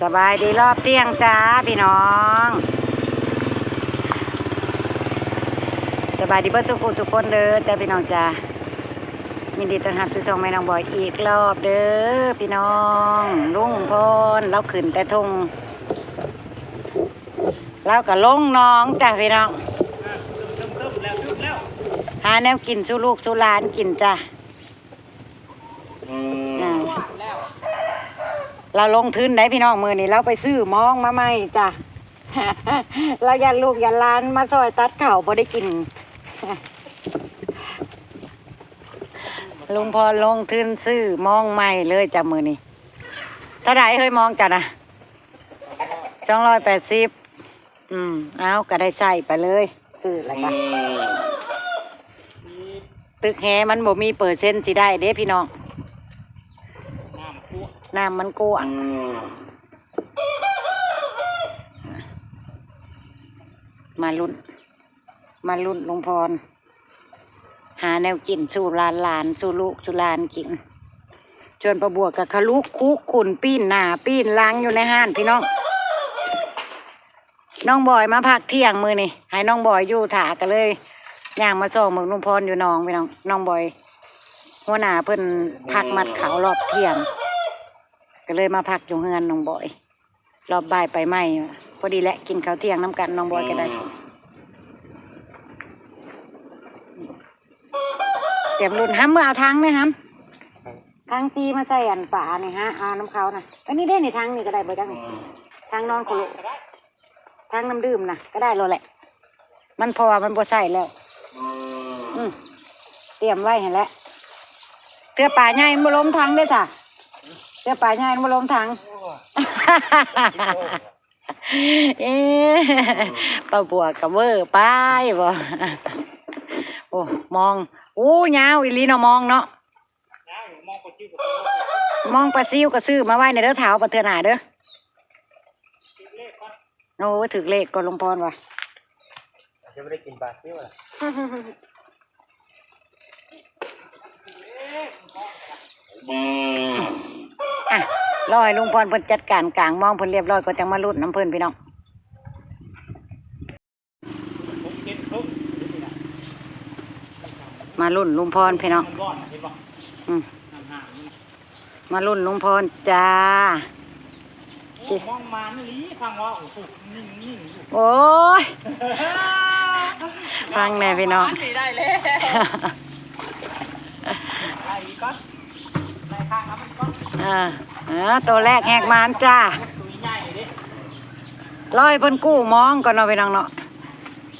สบายดีรอบเที่ยงจ้าพี่น้องสบายดีเพื่อนทุกคนเด้อแต่พี่น้องจ้ายินดีต้อนรับสู่ช่องแม่น้องบอยอีกรอบเด้อพี่น้องลุงพลเราขึ้นแต่ทงแล้วก็ลงน้องจ้าพี่น้องหาแนวกินสู้ลูกสู้หลานกินจ้าเราลงทุนได้พี่น้องมือนี่เราไปซื้อมองมาใหม่จ้ะ เรายันลูกยันหลานมาซอยตัดเข่าพอได้กิน ลุงพอลงทุนซื้อมองใหม่เลยจ้ะมือนี่เท่าไหร่เฮ้ยมองจ้ะนะ280เอาก็ได้ใส่ไปเลยซื้ออะไรกันตึกแหมันบ่มีเปอร์เซ็นต์สิได้เด้พี่น้องน้ำมันกว้างมาลุ้นลุงพรหาแนวกินสู่หลานสู่ลูกสู่หลานกินจนประบวกกับขลุกคุกขุนปีนหน้าปีนล้างอยู่ในห้านพี่น้องน้องบอยมาพักเที่ยงมือนี่ให้น้องบอยอยู่ถากันเลยย่างมาส่งมึงลุงพรอยู่น้องพี่น้องบอยหัวหน้าเพิ่นพักมัดเขารอบเที่ยงก็เลยมาพักอยู่เฮือนน้องบอยรอบบ่ายไปไหมพอดีแหละกินข้าวเที่ยงน้ำกันน้องบอยก็ได้เตรียมรุ่นห้ำเมื่อเอาทั้งเลยห้ำทั้งซีมาใส่อันฝาเนี่ยฮะเอาน้ำเขานะอันนี้ได้ในทั้งนี่ก็ได้ไปจังทั้งนอนขลุทั้งน้ำดื่มนะก็ได้เลยแหละมันพอมันพอใส่แล้วเตรียมไว้เห็นแล้วเสื้อป่าใหญ่มันล้มทั้งได้จ้ะเสื้อป่าใหญ่มันล้มทั้งปลาบัวกับเวอร์ป้ายบ่โอ้มองยาวอีลีเนาะมองเนาะมองปลาซิวก็ซื้อมาไว้ในเด้อเท้าปลาเทือนหาเด้อโอ้ถึกเลขก่อนลงพรว่ะจะไม่ได้กินปลาซิวล่ะรอให้ลุงพรเพิ่นจัดการกลางมองเพิ่นเรียบร้อยก็จังมาลุ้นน้ำเพิ่นพี่น้องมาลุ้นลุงพรพี่น้องมาลุ้นลุงพรจ้ามองมาไม่ลีฟังว่าโอ้ยฟังแน่พี่น้องได้เลยตัวแรกแหกมานจ้าร้อยเพิ่นกู้มองก่อนเนาะพี่น้องเนาะ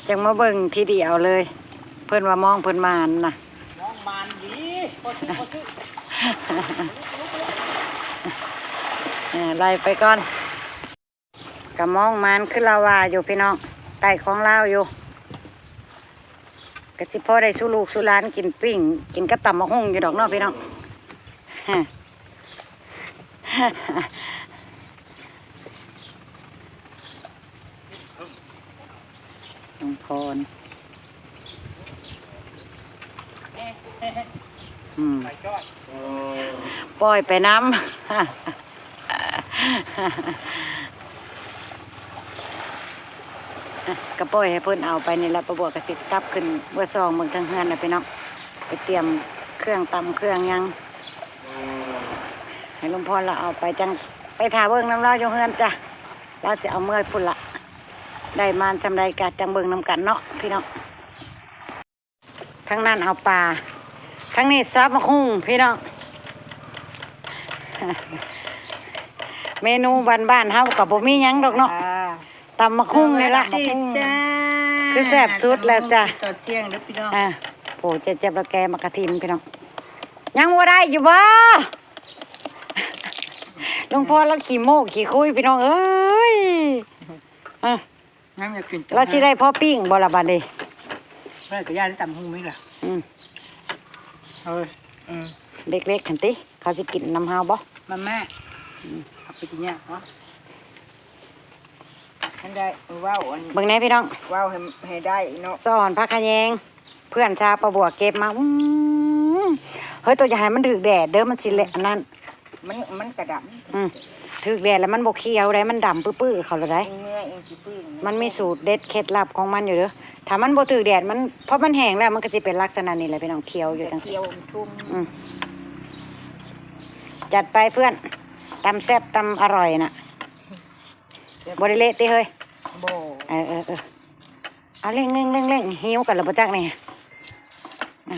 จังมาเบิ่งทีเดียวเลยเพิ่นว่ามองเพิ่นมานนะมองมานดีพอซื้อไล่ไปก่อนกับมองมานขึ้นลาวาอยู่พี่น้องไต่ของลาวอยู่กะสิพอได้สู้ลูกสู้หลานกินปิ้งกินกระต่ำมะฮุ่งอยู่ดอกเนาะพี่น้องลุงพรปล่อยไปน้ำกระปล่อยให้เพิ่นเอาไปนี่แหละประบวกกระติดตับขึ้นเมื่อซองเมืองทางเฮือนนะพี่น้องไปเตรียมเครื่องตำเครื่องยังให้ลุงพรเราเอาไปจังไปถ่าเบิ้งน้ำเราอยู่เฮือนจ้ะเราจะเอาเมื่อพุ่นละได้มานจำได้กัดจังเบิ้งน้ำกันเนาะพี่น้องทั้งนั้นเอาปลาทั้งนี้ซับมะฮุ่งพี่น้องเมนูบ้านๆเฮากับบ่มีหยังดอกเนาะตำมะฮุ่งนี่ละคือแซ่บสุดแล้วจ้ะตอนเที่ยงแล้วพี่น้องโอ้เจ็บแล้วแกมากระทิมพี่น้องยังว่าได้อยู่บ่ลุงพ่อเราขี่โมกขี่คุยพี่น้องเอ้ยเราสิได้พ่อปิ้งบ่ละบัดนี้แม่กับย่าได้ตำหุ้งไหมล่ะเด็กๆขันติเขาสิกินน้ำเฮาบ่แม่เอาไปกินเนี่ยเนาะให้ได้ว้าวอันนี้เบิ่งไหนพี่น้องว้าวให้ได้เนาะสอนพักขะแยงเพื่อนชาประบัวเก็บมาเฮ้ยตัวใหญ่มันถึกแดดเด้อมันสิเละอันนั้นมันกระดับ ถึกแดดแล้วมันบกเขียวได้มันดำปื้อๆเขาเลยได้ เนื้อเองสิปื้ง มันมีสูตรเด็ดเคล็ดลับของมันอยู่เด้อถ้ามันบ่ถึกแดดมันเพราะมันแห้งแล้วมันก็จะเป็นลักษณะนี้แหละพี่น้องเขียวอยู่จัง เคี่ยวตุ้ม อืมจัดไปเพื่อนตำแซ่บตำอร่อยน่ะบริเละติเฮ้ย บ่ เออเอาเร่งหิวกันแล้วบ่จักนี่อ่ะ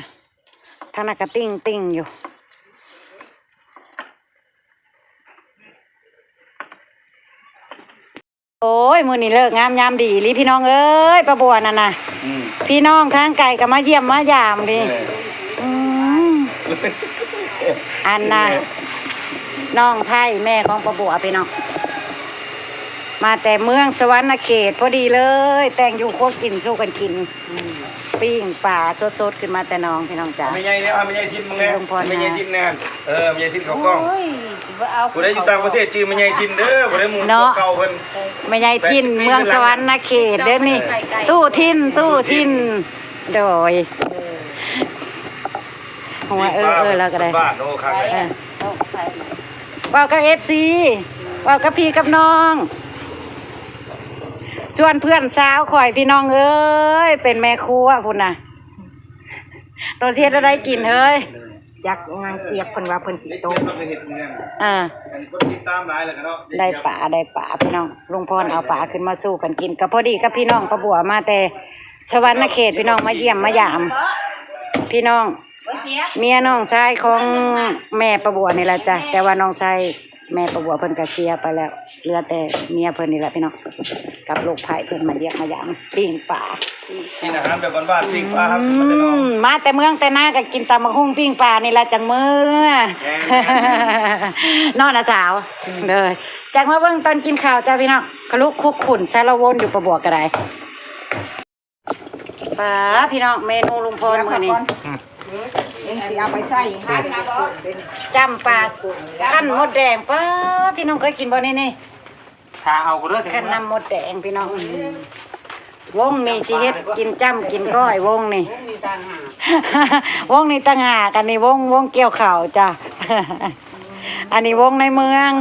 ทางนั้นก็ติ้งอยู่โอ้ยมื้อนี้เลิกงามยามดีอีหลีพี่น้องเอ้ยป้าบัวนั่นน่ะพี่น้องทางไกลก็มาเยี่ยมมายามดิอืมอันน่ะน้องไผ่แม่ของป้าบัวพี่น้องมาแต่เมืองสวรรณเขตพอดีเลยแต่งอยู่ครัวกินสู้กันกินปิ้งปลาสดๆขึ้นมาแต่น้องพี่น้องจ๋า ไม่ใช่เนี่ยไม่ใช่ทินมึงแน่ ลุงพร ไม่ใช่ทินแน่ไม่ใช่ทินเขากล้อง โอ้ยบ่เอา ผู้ใดอยู่ต่างประเทศจื้อไม่ใช่ทินเด้อผู้ใดหมู่เก่าเพิ่น ไม่ใช่ทินเมืองสวรรณเขตเด้อนี่ตู้ทินโดยหัวแล้วก็ได้ บ้านโอ้ครับ เอาใส่ เว่ากับFC เว่ากับพี่กับน้องชวนเพื่อนสาวข่อยพี่น้องเอ้ยเป็นแม่ครัวพุ่นน่ะตัวเสียอะไรกินเฮ้ย จักงานเกียบเพิ่นว่าเพิ่นสิ ไอ้ โต เจ้ามันก็เฮ็ดแน่ อ่า คนติดตามหลายแล้วกันเนาะ ได้ป่าพี่น้องลุงพรเอาป่าขึ้นมาสู้กันกินก็พอดีกับพี่น้องประบัวมาแต่สวรรณเขตพี่น้องมาเยี่ยมมายาม พี่น้องเมียน้องชายของแม่ประบัวนี่แหละจ้ะแต่ว่าน้องชายแม่ประบัวเพิ่นก็เสียไปแล้วเหลือแต่เมียเพิ่นนี่แหละพี่น้องกับลูกไผ่เพิ่นมาเยี่ยมมายามปิ้งป่า กินอาหารแบบบ้านๆจริงป่ะครับมันจะเนาะ มาแต่เมืองแต่หน้าก็กินตำมะฮุ่งปิ้งปลานี่แหละจังมือนอนนะสาวเลยจากมาเบิ่งตอนกินข้าวจ้าพี่น้องกะลุกคุกขุ่นใช้ละวนอยู่ประบวกกระไดป้าพี่น้องเมนูลุงพรมื้อนี้ เองสิเอาไปใส่ให้ จำปลาขั้นมดแดงป้าพี่น้องเคยกินบ่นี่ ถ้าเอาก็เด้อ ขั้นน้ำมดแดงพี่น้องวงนี่สิเฮ็ดกินจ้ำกินก้อยวงนี่ วงนี้ต่างหากอันนี้วงเกี่ยวข่าวจ้ะ อันนี้วงในเมือง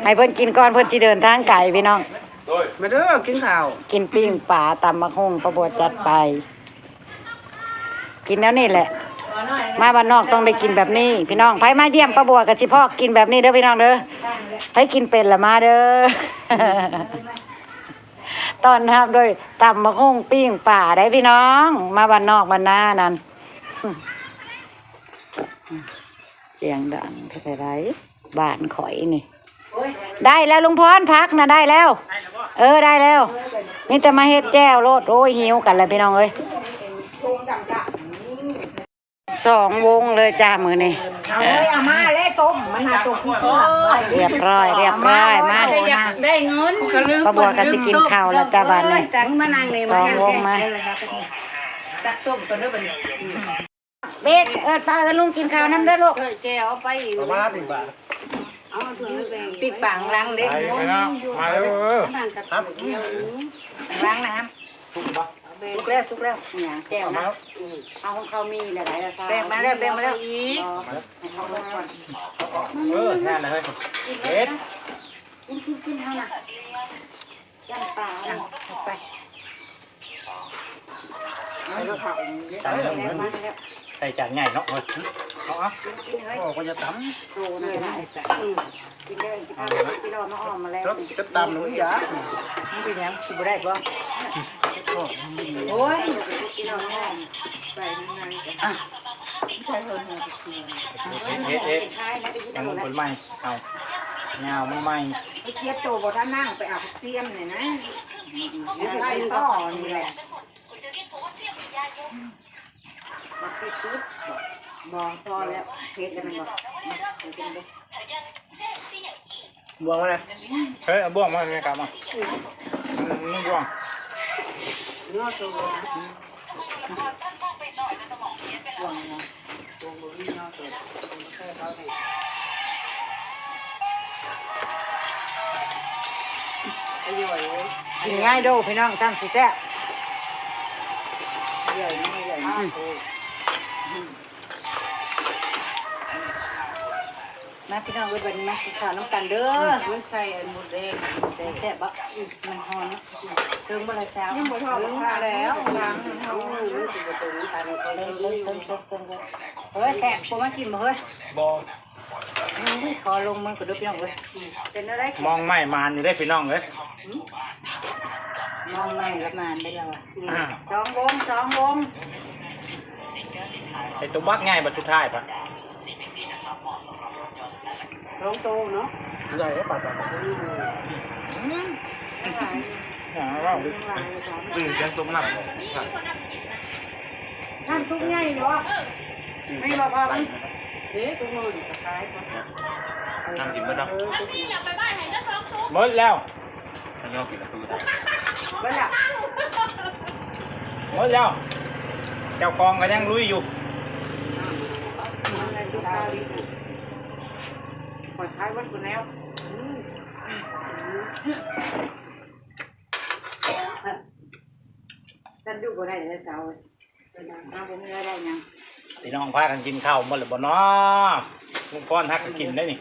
ให้เพิ่นกินก่อนเพิ่นสิเดินทางไกลพี่น้อง โดย มาเด้อกินข้าว กินปิ้งปลาตำมะฮุ่งประบวดจัดไป กินแล้วนี่แหละ มาบ้านนอกต้องได้กินแบบนี้ พี่น้องไผมาเยี่ยมประบวดกับสิพ่อกินแบบนี้เด้อพี่น้องเด้อไผกินเป็นละมาเด้อ ตอนรับด้วยตำมะฮุ่งปิ้งปลาได้พี่น้อง มาบ้านนอกบ้านนานั่น เสียงดังเท่าไรบ้านข่อยนี่ได้แล้วลุงพรพักนะได้แล้ว ได้แล้วนี่แต่มาเฮ็ดแจ้วโลดโอ้ยหิวกันเลยพี่น้องเอ้ย2 วงเลยจ้ามือนี่ เอามาแล้วต้มมันหาต้มที่ซื้อ เรียบร้อยมา ได้เงิน ป้าบัวก็สิกินข้าวแล้วจ้าบ้านนี่ จังมานั่งนี่ 2 วงมา ตักต้มตัวเด้อบัดนี้ เบ็ดป้าลุงกินข้าวน้ำเด้อลูก แจเอาไป มาถึงบ้าน เอาปิกปังล้างเด็ก มาแล้วครับ ล้างน้ำ ถูกป่ะ ทุกแล้วอย่างแก้วนะเอาของเขามีหลายๆราคา แบ่งมาแล้วอีก ให้เขาเบิ่งก่อน แค่นั้นเลยเฮ็ด กินเท่าน่ะย่างปลาไป เอาลูกเขา ใส่จานใหญ่เนาะเอาอ่ะก็จะตำ โตนะได้กินได้กินเอากินเอาน้องอ้อมมาแล้ว ก็ตำหนูยา มันเป็นยังสิบ่ได้บ่โอ้ย กินเอาน้องอ้อม ใส่นั่นๆ อ่ะ ใช่เพิ่น เฮ็ด ใช่แล้วไปกิน ยัง เอา คน แล้ว ใหม่เอาเงาไม่ใหม่ ไอ้เจี๊ยบโตบ่ท่านั่งไปเอาเสียมเนี่ยนะไล่ต่อนี่แหละ มาปิดปุ๊บบ่พอแล้วเพชรแล้วมันบอกเป็นเด็ก บ่วงมาเลยเฮ้ยบ่วงมาไม่กลับมามึงบ่วง นอกตัวนะ หวังนะ ตัวบ่มีนอกตัวแค่เขาให้อร่อยเลย กินง่ายโดพี่น้องจำสิแซ่บ ใหญ่ไม่ใหญ่มาก มาพี่น้องเอ้ยวันนี้มากินข้าวน้ำกันเด้อ มันใส่หมดแดง แซ่บบ่มันหอมเนาะเติมบ่ละสาว ยังบ่ทอดผ้าแล้วล้างมันเอา เติมเฮ้ยแซ่บบ่มากินบ่เฮ้ย บ่ ขอลงมือกับเด้อพี่น้องเอ้ยเป็นอะไร มองไม่มานอยู่ได้พี่น้องเอ้ย มองไม่ละมานได้แล้วอ่ะ สองวง ไอ้ตัวบักง่ายบัดสุดท้ายปะ ลงโตเนาะ ใหญ่ปะปะว้าวยังตุ้มน้ำ ท่านทุกใหญ่บ่ไม่บ่พอมันเด้ทุกมื้อนี่ขายบ่ น้ำกินเมื่อเนาะหมดแล้ว บ่ล่ะ หมดแล้ว เจ้ากองก็ยังลุยอยู่ มันทุกข้าวดีปล่อยขายวันกูแล้วท่านดูบ่ได้เลยสาวเอาบ่มีอะไรยัง พี่น้องพากันกินข้าวหมดหรือบ่เนาะลุงก้อนทักก็กินได้นี่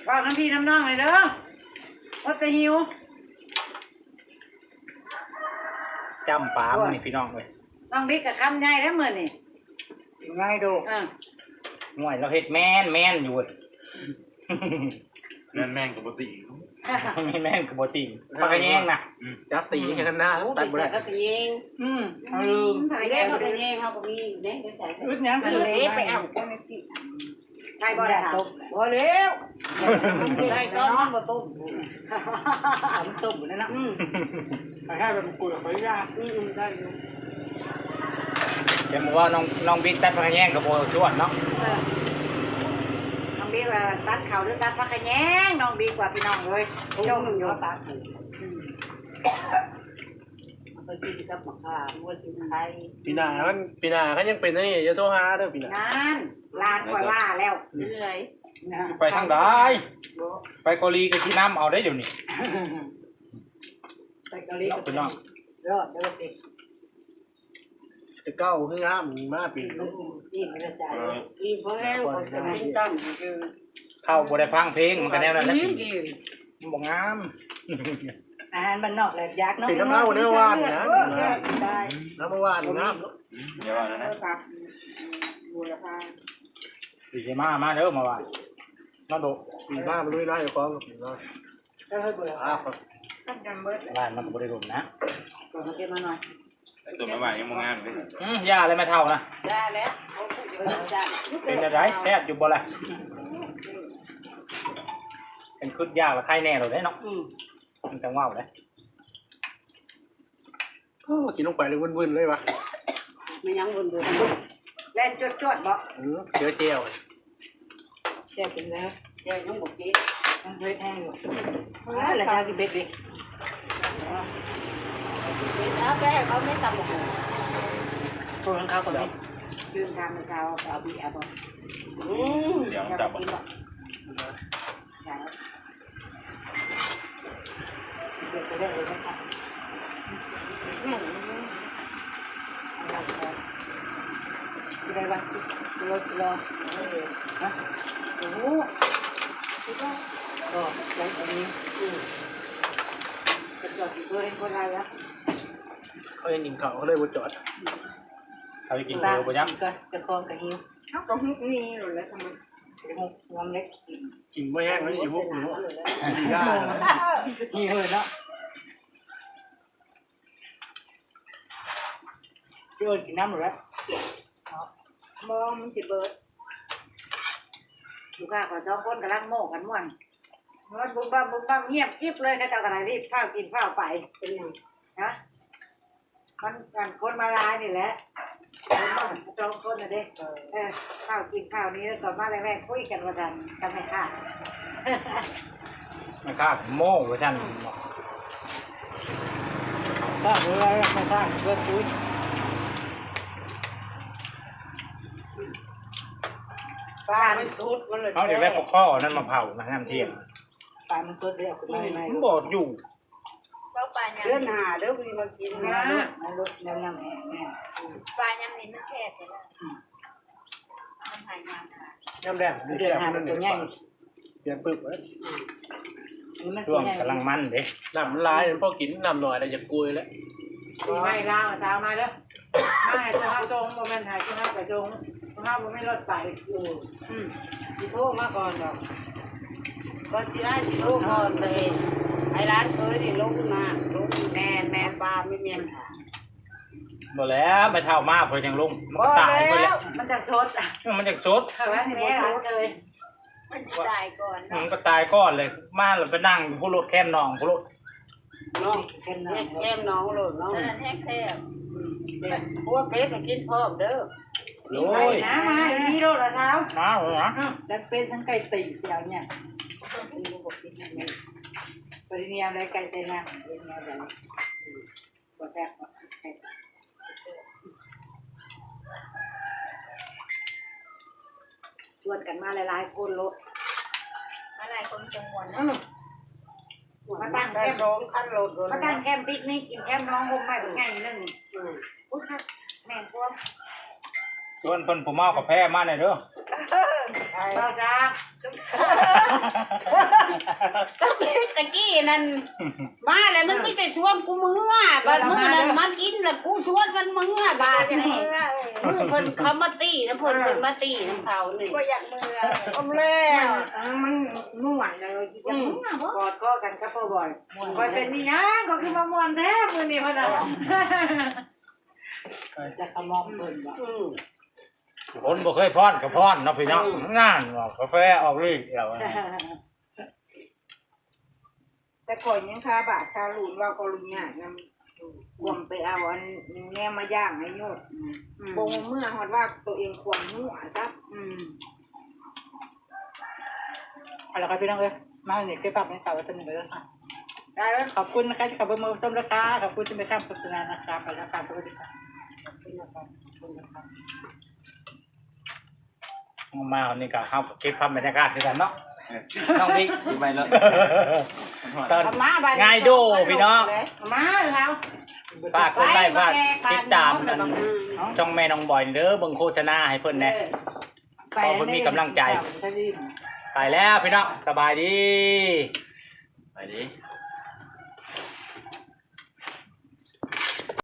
ฝากน้ำพี่น้ำน้องเลยเด้อว่าจะหิว จำปลามันนี่พี่น้องเลย น้องบิ๊กกับคำใหญ่แล้วมื้อนี่ ง่ายดู ห่วยเราเฮ็ดแม่นอยู่ แม่งกับปกติ แม่นคือบ่ติงปลากระแยงนะ จับตีแค่ข้างหน้าตัดบ่ได้ ก็ตะเยง เอาลืม ถ่ายได้ก็ตะเยงเขาก็มีเนี่ยได้ใส่ อึดหยัง มัน คือ เละไปเอาคนนี้ติใช่บ่ได้ตกบ่เร็วได้ก้อนมันบ่ตุ้ม ตุ่มเลยนะ ไปให้แบบกุยกับไปย่า ได้อยู่ เดี๋ยวบอกว่าน้องบิ๊กตัดปลากระแยงกับโบชวดเนาะ น้องบิ๊กว่าตัดเขาหรือตัดพักแยงน้องบิ๊กว่าพี่น้องเลยโยมโยตัดไปกินกับมะขามว่าสิไทย ปีหน้าก็ยังเป็นนี่จะโทรหาเด้อปีหน้า นั่นลานกว่าแล้วเหนื่อย ไปทางใดไปเกาหลีกับที่น้ำเอาได้เดี๋ยวนี้ ไปเกาหลี เนาะพี่น้อง รอดเด้อสิ จะเก้าขึ้นงามมาปี นี่มันจะจ่ายอีเพิ่นคนจะกินตั้งคือ เข้าบ่ได้ฟังเพลงมันก็แนวนั้นแหละมันบ่งาม อาหารบ้านนอกแหละยากเนาะ ปีน้ำเน่าเนื้อวานนะ ได้ น้ำวานน้ำ เดี๋ยวนะ ครับบูรพา ดีใจมาเด้อมาว่าน้องโด ปีหน้ามันลุยไล่ฟ้องปีหน้า ก็ให้บูรพา ครับ ตั้งกันเบิด บ้านมันก็บ่ได้รุมนะ ตัวมาเก็บมาหน่อย ตัวไม่ไหวยังมองงามเลย ย่าอะไรไม่เท่านะ ได้แล้วเขาพูดอยู่ว่าจะ เป็นอะไรแซ่บอยู่บ่ล่ะเป็นคืดยากละใครแน่เราได้เนาะมันจังว่าวเลย กินลงไปเลยวุ่นๆเลยวะ ไม่ยั้งบนบูเล่นจวดบ่ เจอเจียว แก่เป็นแล้วแก่ยังบอกกิน มันเผ็ดแห้งอยู่แล้วเจ้ากินเบ็ดดิ แล้วแก่เขาไม่ทำหรอก ตัวของเขาก็ได้ ยืนทางเขาเอาบีเอาบ่เดี๋ยวจับบ่เด็กไปได้เลยนะคะได้ปะกิโลฮะโอ้โหก็ใจตรงนี้จะจอดที่ตัวเองคนไรวะ เขายังกินเขาเลยว่าจอด เขาไปกินเรือบ่ยับ ก็จะคลองกับหิว เขาก็หุบนี่เลยแล้วทำไม หกงวงเล็กกิน กินไม่แห้งเลยอยู่พวกหนูดีได้ นี่เฮ้ยเนาะเดินกินน้ำหมดแล้ว มองมันสิเบิดลูกค้าขอสองคนกำลังโม่กันม่วนมันบุ้มบ้มเงียบกิ๊บเลยเขาเจ้ากำลังรีบข้าวกินข้าวไปเป็นยังนะมันกันคนมาลายนี่แหละสองคนนะเด้ข้าวกินข้าวนี้แล้วก่อนมาแรกๆคุยกันว่ากันไม่ค่า มันค่าโม่ว่าซั่น ถ้าเรือไม่ถ้าเรือตุ้ย ปลามันสุดมันเลย เขาเดี๋ยวแม่พกข้อนั่นมาเผานะน้ำเที่ยง ปลามันตัวเดียวขึ้นมาไม่ มันบอกอยู่ เดือนหาเด้อพี่มากินนะ มันลดแนวน้ำแห้งแน่ ปลายำนี้มันแซ่บเลยนะมันหายงานค่ะ น้ำแดง เดือนห้ามันตัวใหญ่ เปลี่ยนปึ๊บเลย ช่วงกำลังมันเด้ น้ำมันลายพอกินน้ำหน่อยแล้วจะกุยแล้ว ปีใหม่ลาวตามมาเด้อมาให้เจ้าจงบ่แม่นให้เจ้าไปจงเฮาบ่มีรถไปสิโทรมาก่อนดอก ก็สิได้สิลูกก่อนเลยไอ้ร้านเคยนี่ลงมาลงแม่นปลาไม่เมียนหา บ่แล้วไปเท่ามาเพิ่นยังลงมันก็ตายไปแล้ว มันจะชด มันจะสด เข้าไว้ในร้านเลย มันจะตายก่อน มันก็ตายก่อนเลยมาแล้วไปนั่งผู้รถแค้นน้องผู้รถ น้องแก้มน้องโลดน้อง ตอนนั้นแห้งแซ่บ เพราะว่าเป็ดน่ะกินพร้อมเด้อ โอ้ย นะมาอีโรดละเท้า มาเหรอ แล้วเป็นทั้งไก่ตีเสียวเนี่ยปริเนียมเลยไก่เตยนะปริเนียมเลยบ่แซ่บชวนกันมาหลายๆคนโลด อะไรคนจังหวัดนะ มาตั้ง ได้ แคม สองคันโลด มาตั้งแคมปิกนิกกินแคมน้องคมไม่เป็นไงนึงอุ้ยครับแม่งพวก ชวนเพิ่นผู้เมากับแพ้มาหน่อยเด้อ เราจ้า ตะกี้นั่นมาแล้วมันไม่ได้ชวนกูมือบัดมือนั่นมากินแล้วกูชวนมันมือบาดนี่มือเพิ่นเขามาตีนะเพิ่นมาตีน้ำเขานี่ ก็อยากมือ อมแล้ว มันม่วนเลยจะม่วนกอดก็กันกับพ่อบ่อยบ่อยเป็นนี่นะก็คือมาม่วนแท้มื้อนี้พ่อน่ะ จะขมอมเพิ่นบ่ คนบ่เคยพรกับพรเนาะพี่น้องงานออกกาแฟออกฤทธิ์แล้ว แต่ก่อนยังคาบาทคาลูนว่าก็ลุงยากนำควมไปเอาอันแนวมาย่างให้โยดบ่เมื่อฮอดว่าตัวเองควรหัวซับเอาละครับพี่น้องเอ้ยมาเนี่ยเก็บภาพในเสาร์ตัวนึงเลยค่ะได้แล้วขอบคุณนะคะที่ขับเบอร์มือต้มราคาขอบคุณที่ไปข้ามโฆษณานะครับไปแล้วครับสวัสดีครับขอบคุณนะครับขอบคุณนะครับ มาวันนี้ก็เฮาเก็บภาพบรรยากาศด้วยกันเนาะน้องดิ สิไปแล้ว ตอนง่ายดูพี่น้อง มาแล้ว ฝากกดไลค์ฝากติดตามช่องแม่น้องบอยเด้อเบิ่งโฆษณาให้เพิ่นแหน่ขอเพิ่นมีกำลังใจไปแล้วพี่น้องสบายดี ไปดิ